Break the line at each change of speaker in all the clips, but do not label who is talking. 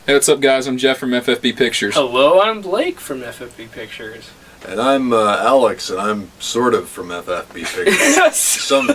Hey, what's up, guys? I'm Jeff from FFB Pictures.
Hello, I'm Blake from FFB Pictures.
And I'm Alex, and I'm sort of from FFB Pictures.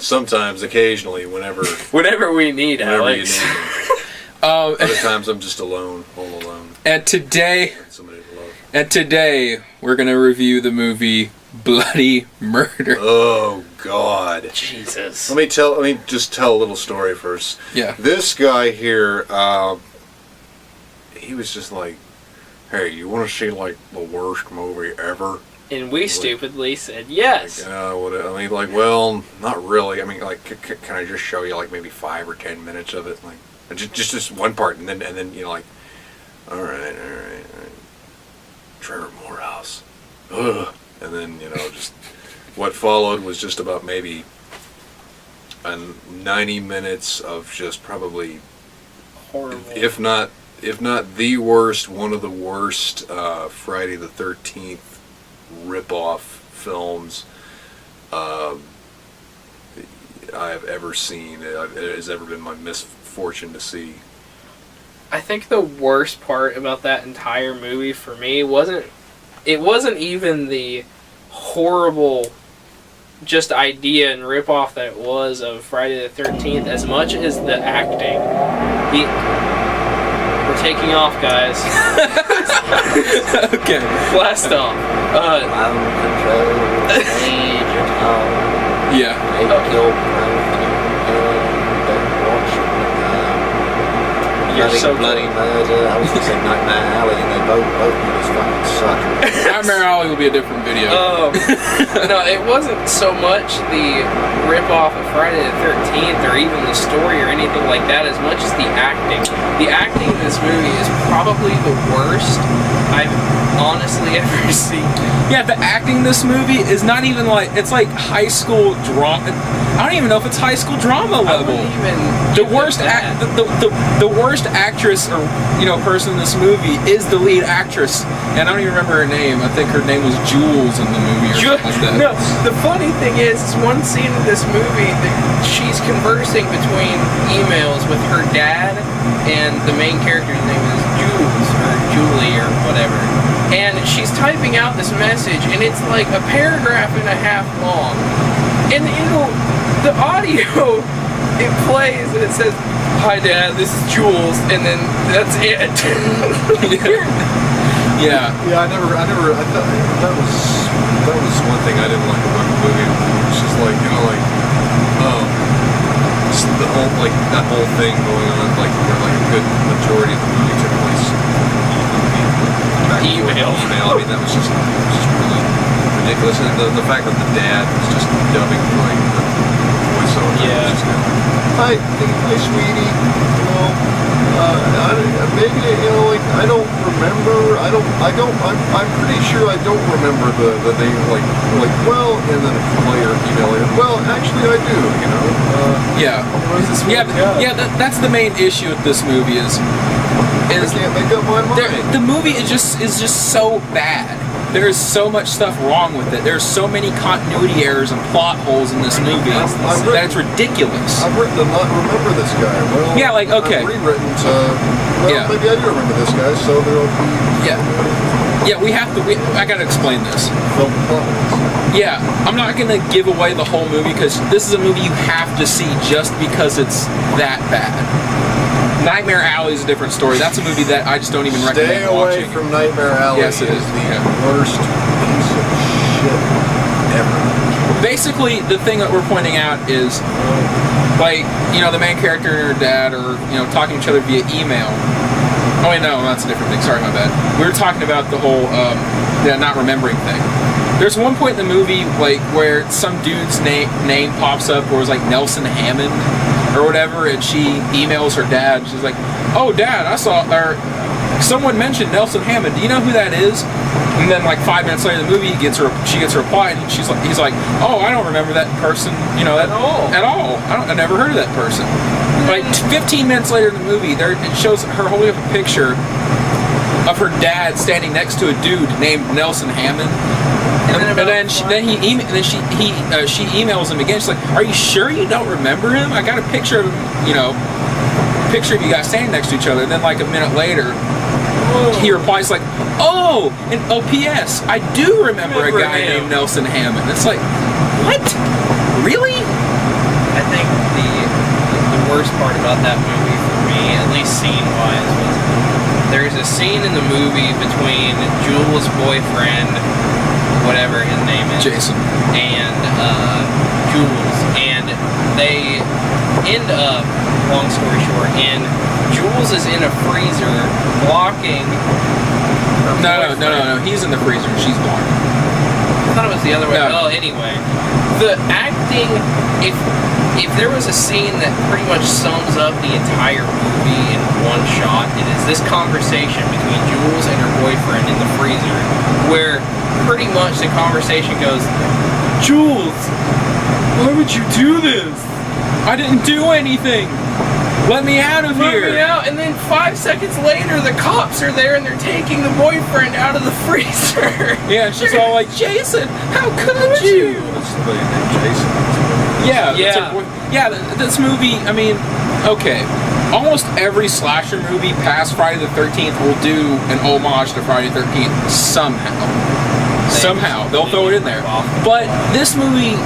Sometimes, occasionally, whenever
we need Alex.
You need me. Other times I'm just alone, all alone.
And today,
Somebody to love.
We're gonna review the movie Bloody Murder.
Oh God!
Jesus.
Let me just tell a little story first.
Yeah.
This guy here, he was just like, "Hey, you want to see like the worst movie ever?"
And we stupidly said yes.
Well, not really. I mean, like, can I just show you like maybe 5 or 10 minutes of it, like just one part, and then you know, like, all right. Trevor Morehouse, ugh. And then, you know, just what followed was just about maybe 90 minutes of just probably
Horrible.
if not the worst, one of the worst Friday the 13th rip-off films I have ever seen. It has ever been my misfortune to see.
I think the worst part about that entire movie for me wasn't even the horrible just idea and ripoff that it was of Friday the 13th as much as the acting. We're taking off, guys.
Okay.
Blast off.
Yeah.
You're so
bloody murder. I was going to say Nightmare Alley, and they both just fucking suck.
Nightmare Alley will be a different video.
No, it wasn't so much the rip-off of Friday the 13th or even the story or anything like that as much as the acting. The acting in this movie is probably the worst I've honestly ever seen.
Yeah, the acting in this movie is not even like, it's like high school drama. I don't even know if it's high school drama level.
I wouldn't even
The worst the worst actress or person in this movie is the lead actress, and I don't even remember her name. I think her name was Jules in the movie or something like that.
No, the funny thing is one scene in this movie that she's conversing between emails with her dad and the main character's name is Jules or Julie or whatever. And she's typing out this message and it's like a paragraph and a half long. And the audio it plays and it says, "Hi Dad, this is Jules," and then that's it.
Yeah.
Yeah, I thought that was one thing I didn't like about the movie. It's just like, just the whole, like, that whole thing going on, like, where, like, a good majority of the movie took place back and forth
Email.
I mean, that was just really ridiculous. And the fact that the dad was just dubbing, like, the voiceover.
Yeah.
Hi, sweetie. Maybe I don't remember. I'm pretty sure I don't remember the name. And then later emailing. Well, actually, I do.
That's the main issue with this movie is
I can't make up my mind.
the movie is just so bad. There's so much stuff wrong with it. There's so many continuity errors and plot holes in this movie that it's ridiculous.
I've written to not remember this guy. Well,
yeah, like, okay.
I've rewritten to, maybe I do remember this guy, so there'll be...
Yeah, I gotta explain this. Yeah, I'm not gonna give away the whole movie because this is a movie you have to see just because it's that bad. Nightmare Alley is a different story. That's a movie that I just don't even recommend watching.
Stay away from Nightmare Alley.
Yes, it is.
The worst piece of shit ever.
Basically, the thing that we're pointing out is, like, the main character and her dad are, talking to each other via email. Oh wait, no, that's a different thing. Sorry, my bad. We were talking about the whole not remembering thing. There's one point in the movie, like, where some dude's name pops up, where it was like Nelson Hammond or whatever, and she emails her dad. She's like, "Oh, Dad, someone mentioned Nelson Hammond. Do you know who that is?" And then, like, 5 minutes later in the movie, she gets a reply, and he's like, "Oh, I don't remember that person, at all. I never heard of that person." Like 15 minutes later in the movie, it shows her holding up a picture of her dad standing next to a dude named Nelson Hammond. And then she emails him again. She's like, "Are you sure you don't remember him? I got a picture of him, picture of you guys standing next to each other, and then like a minute later, he replies like, "Oh, and oh, P.S. I do remember a guy named Nelson Hammond." It's like, what? Really?
I think the worst part about that movie for me, at least scene-wise, was there's a scene in the movie between Jules' boyfriend, whatever his name is,
Jason,
and Jules, and they end up, long story short, and Jules is in a freezer blocking her boyfriend.
No. He's in the freezer and she's blocking.
I thought it was the other way.
No.
Oh, anyway, the acting. If there was a scene that pretty much sums up the entire movie in one shot, it is this conversation between Jules and her boyfriend in the freezer, where pretty much the conversation goes, "Jules, why would you do this?
I didn't do anything. Let me out of
Let
here."
me out." And then 5 seconds later, the cops are there and they're taking the boyfriend out of the freezer.
Yeah, and she's all like, "Jason, how could you?"
That's somebody named Jason.
Yeah, that's
Yeah.
her boy- yeah. This movie, I mean, okay. Almost every slasher movie past Friday the 13th will do an homage to Friday the 13th somehow. Somehow they'll throw it in there. But this movie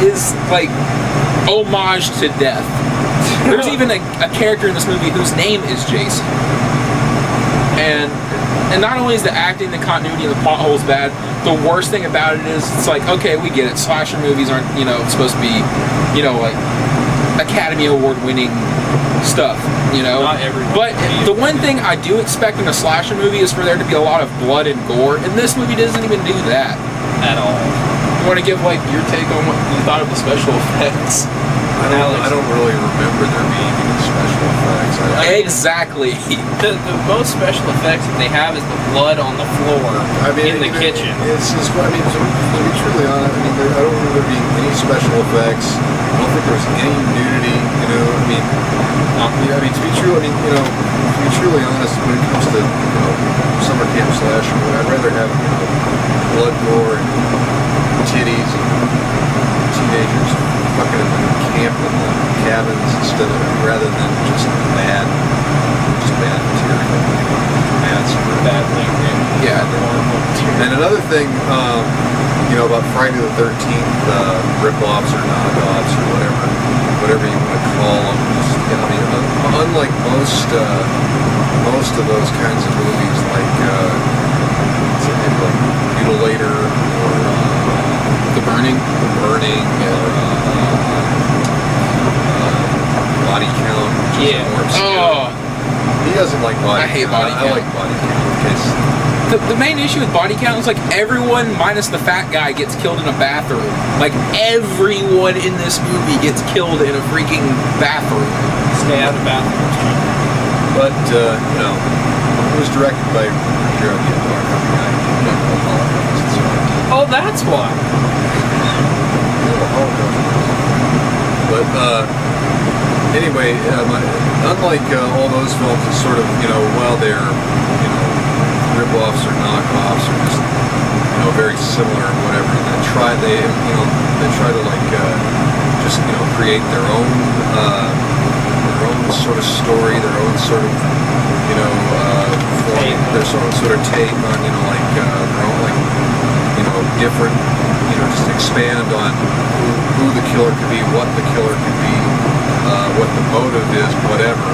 is like homage to death. There's even a character in this movie whose name is Jason. And not only is the acting, the continuity, and the plot holes bad, the worst thing about it is it's like, okay, we get it. Slasher movies aren't, supposed to be, like Academy Award winning stuff,
Not everyone
But
can be
the one thing I do expect in a slasher movie is for there to be a lot of blood and gore, and this movie doesn't even do that.
At all.
You want to give like your take on what you thought of the special effects?
I don't really remember there being any special effects.
Exactly.
The most special effects that they have is the blood on the floor in the kitchen.
It's just, to be truly honest, I don't remember there being any special effects. I don't think there was any nudity. To be true, to be truly honest, when it comes to summer camp slasher, I'd rather have blood, gore, and titties and teenagers fucking in the camp in the cabins rather than just bad material, bad lighting.
Yeah.
And another thing, about Friday the 13th, rip-offs or knock-offs or whatever you want to call them. Unlike most of those kinds of movies, like Mutilator or
The Burning.
or Body Count. which is
Yeah.
more obscure.
Oh,
He doesn't like body
I hate
count.
body
I
count.
like body count because
the main issue with body count is like everyone minus the fat guy gets killed in a bathroom. Like everyone in this movie gets killed in a freaking bathroom.
Stay out of bathrooms.
but it was directed by Gerald Yedlar, the guy who did the Holocaust. So
Oh, that's why.
But anyway, unlike all those films, it's sort of they're rip-offs or knockoffs or just very similar or whatever. And they try to just create their own sort of story, their own sort of their own sort of take on their own different just expand on who the killer could be, what the killer could be, what the motive is, whatever.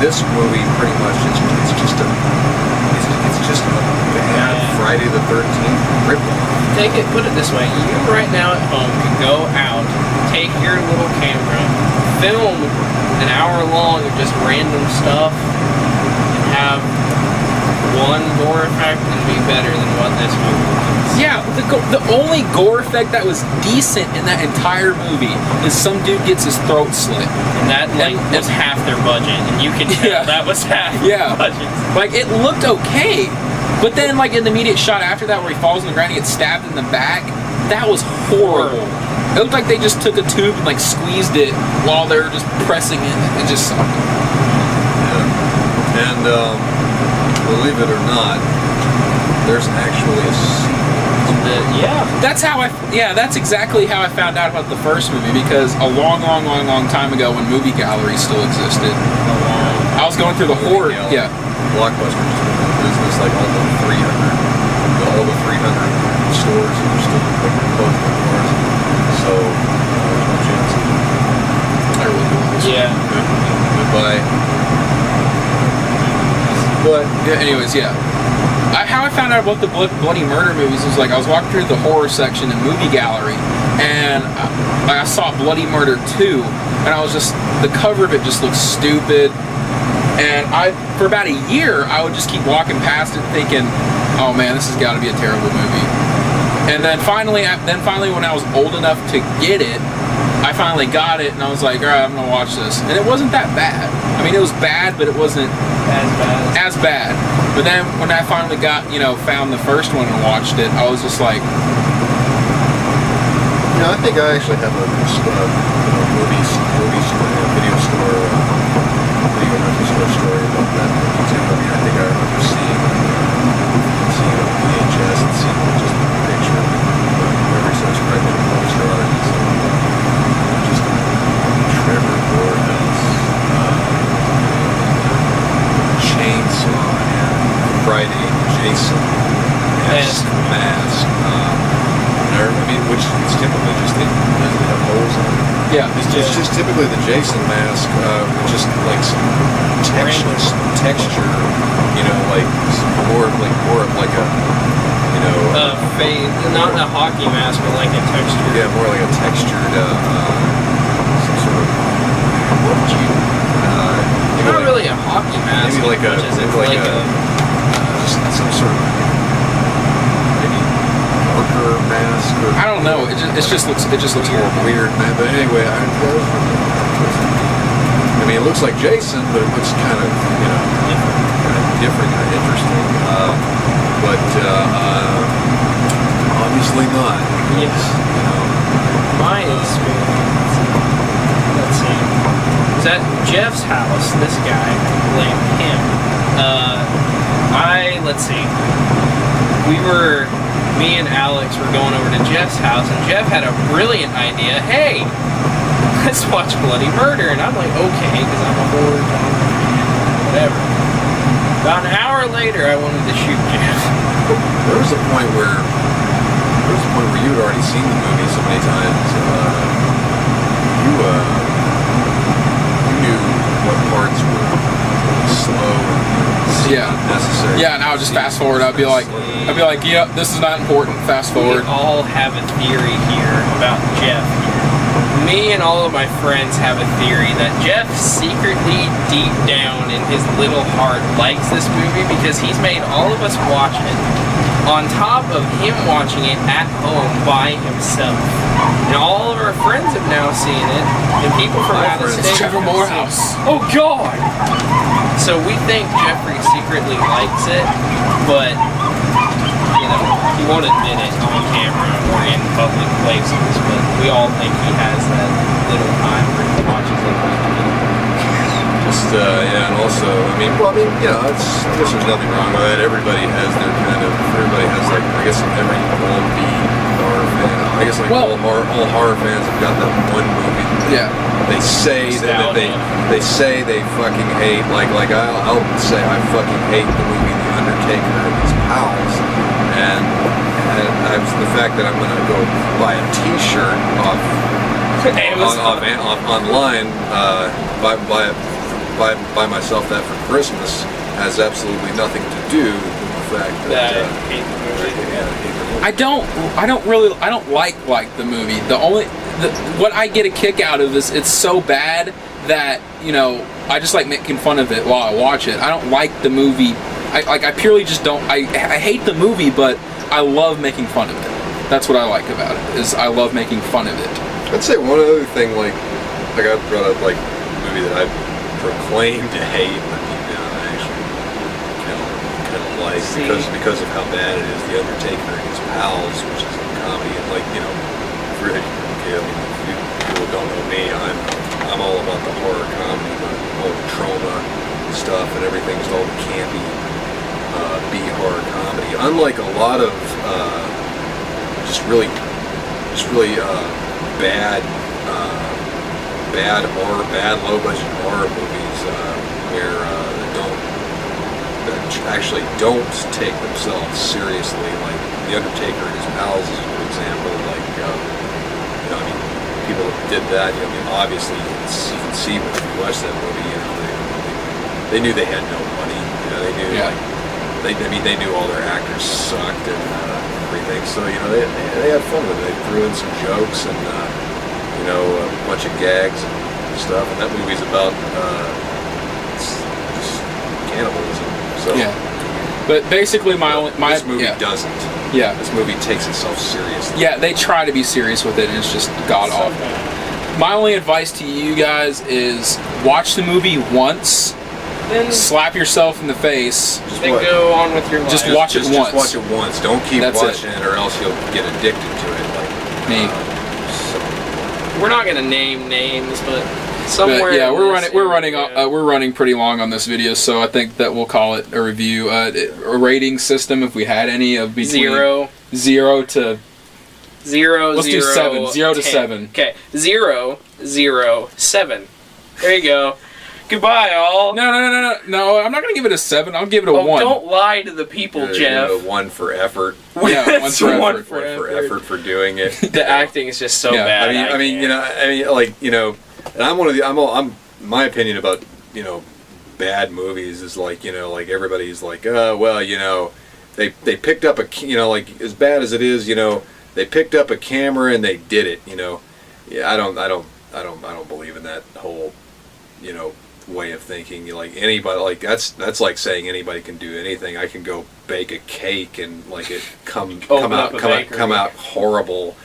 This movie pretty much it's just a bad Friday the 13th ripoff.
Put it this way, you right now at home can go out, take your little camera, film an hour long of just random stuff, and have one gore effect and be better than what this movie was.
Yeah, the only gore effect that was decent in that entire movie is some dude gets his throat slit.
And that was half their budget, and you can tell
Yeah.
that was half
Yeah.
their budget.
Like, it looked okay, but then, like, in the immediate shot after that where he falls on the ground and gets stabbed in the back, that was horrible. It looked like they just took a tube and, like, squeezed it while they were just pressing it. It just sucked.
Yeah. And believe it or not, there's actually a sequel
That's exactly how I found out about the first movie, because a long time ago, when movie galleries still existed, I was going through the horror. Yeah.
Blockbuster's doing business like all the 300 stores are still like closing their doors. So there's no chance. I really do this.
Yeah.
Goodbye.
But yeah, anyways, yeah. How I found out about the Bloody Murder movies was like I was walking through the horror section in Movie Gallery, and I saw Bloody Murder 2, and I was just, the cover of it just looked stupid. And for about a year, I would just keep walking past it thinking, oh man, this has got to be a terrible movie. And then finally, when I was old enough to get it, I finally got it, and I was like, all right, I'm gonna watch this. And it wasn't that bad. I mean, it was bad, but it wasn't as bad. But then when I finally found the first one and watched it, I was just like,
Yeah, I think I actually have a video store, video rental store story about that movie too. I mean, I think I remember seeing it on VHS and seeing just a picture of every such regular poster art and stuff like that. Just Trevor Morehouse, Chainsaw, and Friday, Jason, Mask. I mean, which is typically just doesn't have holes in it.
yeah,
It's just typically the Jason mask, with just like some texture, like more of like a,
Not a hockey mask, but like a texture.
yeah, more like a textured, some sort of, what would you,
Not really a hockey mask.
maybe like a,
just
just some sort of, maybe worker mask or.
I don't know. It just looks horrible.
Weird, man. But anyway, I mean, it looks like Jason, but it looks kind of, different, kind of interesting. But obviously not.
Yes. My experience. Let's see. Was at Jeff's house. This guy, blamed him. Let's see. Me and Alex were going over to Jeff's house, and Jeff had a brilliant idea. Hey, let's watch Bloody Murder. And I'm like, okay, because I'm a horror fan, whatever. About an hour later, I wanted to shoot Jeff.
There was a point where you had already seen the movie so many times. You knew what parts were slow and
Yeah.
necessary.
Yeah, and I would just fast forward. I'd be like, yep, this is not important. Fast forward.
We all have a theory here about Jeff. Me and all of my friends have a theory that Jeff secretly, deep down in his little heart, likes this movie because he's made all of us watch it on top of him watching it at home by himself. And all of our friends have now seen it, and people from out of state.
It's Trevor Morehouse.
Oh God! So we think Jeffrey secretly likes it, but he won't admit it on camera or in public places. But we all think he has that little time where he watches it.
And also, I guess there's nothing wrong with that. Everybody has like, I guess every wannabe horror fan. I guess like all horror fans have got that one movie that they say that they say they fucking hate. Like I'll say I fucking hate the movie The Undertaker and his pals, and the fact that I'm gonna go buy a T-shirt off online, buy myself that for Christmas has absolutely nothing to do with the fact that
I don't like the movie. What I get a kick out of is it's so bad that I just like making fun of it while I watch it. I don't like the movie. I purely just don't. I hate the movie, but I love making fun of it. That's what I like about it. Is I love making fun of it.
I'd say one other thing, like I brought up like a movie that I proclaim to hate, but I actually kind of like because of how bad it is. The Undertaker and His Pals, which is a comedy, and if people don't know me, I'm all about the horror comedy, the whole trauma stuff, and everything's all campy B horror comedy. Unlike a lot of just really bad low budget horror movies where that actually don't take themselves seriously. Like The Undertaker and His Pals is a good example. Like I mean, people did that. I mean, obviously you can see when you watch that movie, they knew they had no money. They knew they knew all their actors sucked and everything. So they had fun with it. They threw in some jokes and a bunch of gags and stuff. And that movie's about just cannibalism. So
Yeah. But basically,
this movie
yeah.
doesn't.
Yeah.
This movie takes itself seriously.
Yeah, they try to be serious with it, and it's just god
So
awful.
bad.
My only advice to you guys is watch the movie once,
Then
slap yourself in the face.
go on with your life.
Just watch it once.
Just watch it once. Don't keep
That's it.
watching it, or else you'll get addicted to it. Like
Me.
We're not gonna name names, but
But
somewhere.
yeah,
in this area-
we're running pretty long on this video, so I think that we'll call it a review. A rating system, if we had any, of between 0 to
0,
Let's do
0,
7. 0 to
10.
7.
Okay, 0, 0, 7. There you go. Goodbye, all.
No. I'm not gonna give it a 7. I'll give it a 1.
Don't lie to the people, Jeff.
A 1 for effort.
Yeah, one
It's
for
one
effort.
for
1 for effort for doing it.
The acting is just so
Yeah,
bad.
I mean, and I'm one of the. I'm my opinion about bad movies is like everybody's like, they picked up like as bad as it is, they picked up a camera and they did it, Yeah, I don't believe in that whole, way of thinking. Like anybody, like that's like saying anybody can do anything. I can go bake a cake and like it come out horrible.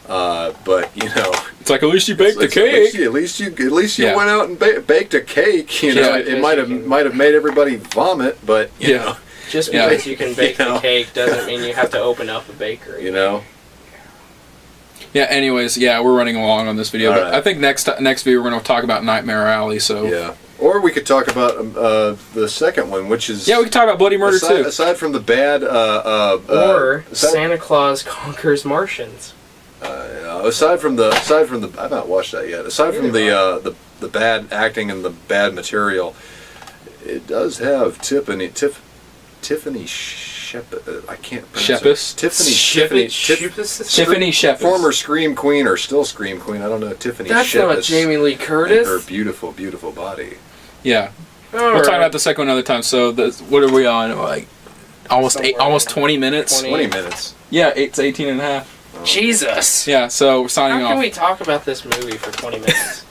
But
It's like, at least you baked the cake.
At least you
Yeah.
went out and baked a cake.
Yeah.
It might have made everybody vomit, but you know,
Just
Yeah.
because you can bake
You know.
the cake doesn't mean you have to open up a bakery.
Yeah, anyways, we're running along on this video,
All
but
right.
I think next video we're going to talk about Nightmare Alley, so...
Yeah. Or we could talk about the second one, which is
Yeah, we can talk about Bloody Murder, too.
aside from the bad,
Or
aside,
Santa Claus Conquers Martians.
aside from the, I've not watched that yet. Aside from the bad acting and the bad material, it does have Tiffany Shep. I can't pronounce
Shepis?
it.
Tiffany Shepis.
Former Scream Queen or still Scream Queen. I don't know. Tiffany
That's
Shepis.
not Jamie Lee
And
Curtis.
her beautiful, beautiful body.
Yeah.
All
We'll talk
right.
about the second one another time, so what are we on? Like, almost
Somewhere
20 minutes?
20 minutes.
Yeah, it's 18 and a half.
Jesus.
Yeah, so we're signing
How
off.
can we talk about this movie for 20 minutes?